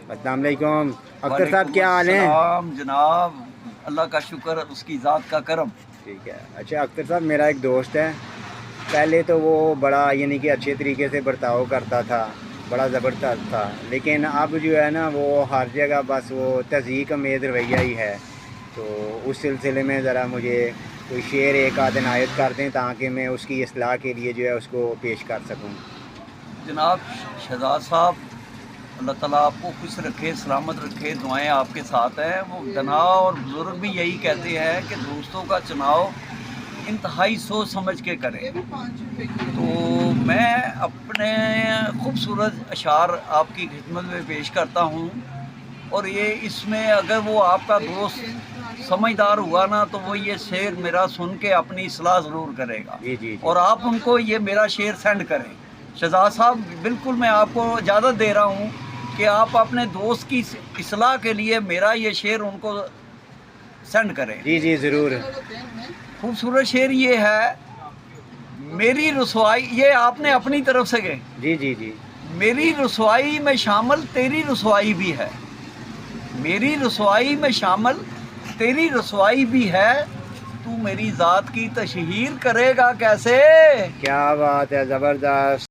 अस्सलाम वालेकुम अख्तर साहब, क्या हाल हैं? वालेकुम जनाब, अल्लाह का शुक्र, उसकी ज़ात का करम। ठीक है। अच्छा अख्तर साहब, मेरा एक दोस्त है। पहले तो वो बड़ा यानी कि अच्छे तरीके से बर्ताव करता था, बड़ा ज़बरदस्त था, लेकिन अब जो है ना वो हर जगह बस वो तज़यीक़ अमेज़ रवैया ही है। तो उस सिलसिले में ज़रा मुझे कोई शेर एक आध इनायत कर दें ताकि मैं उसकी इस्लाह के लिए जो है उसको पेश कर सकूं। जनाब शहजाद साहब, अल्लाह ताला आपको खुश रखे, सलामत रखे, दुआएं आपके साथ हैं। वो दना और बुज़ुर्ग भी यही कहते हैं कि दोस्तों का चुनाव इंतहाई सोच समझ के करें। तो मैं अपने खूबसूरत अशार आपकी खिदमत में पेश करता हूँ, और ये इसमें अगर वो आपका दोस्त समझदार हुआ ना तो वो ये शेर मेरा सुन के अपनी इस्लाह ज़रूर करेगा, जी जी जी। और आप उनको ये मेरा शेर सेंड करें। शहजाद साहब, बिल्कुल मैं आपको इजाज़त दे रहा हूँ कि आप अपने दोस्त की इस्लाह के लिए मेरा ये शेर उनको सेंड करें। जी जी ज़रूर। खूबसूरत शेर ये है, मेरी रसवाई, ये आपने अपनी तरफ से गए, जी जी जी। मेरी रसवाई में शामिल तेरी रसवाई भी है, मेरी रसवाई में शामिल तेरी रसवाई भी है, तू मेरी ज़ात की तशहीर करेगा कैसे। क्या बात है, ज़बरदस्त।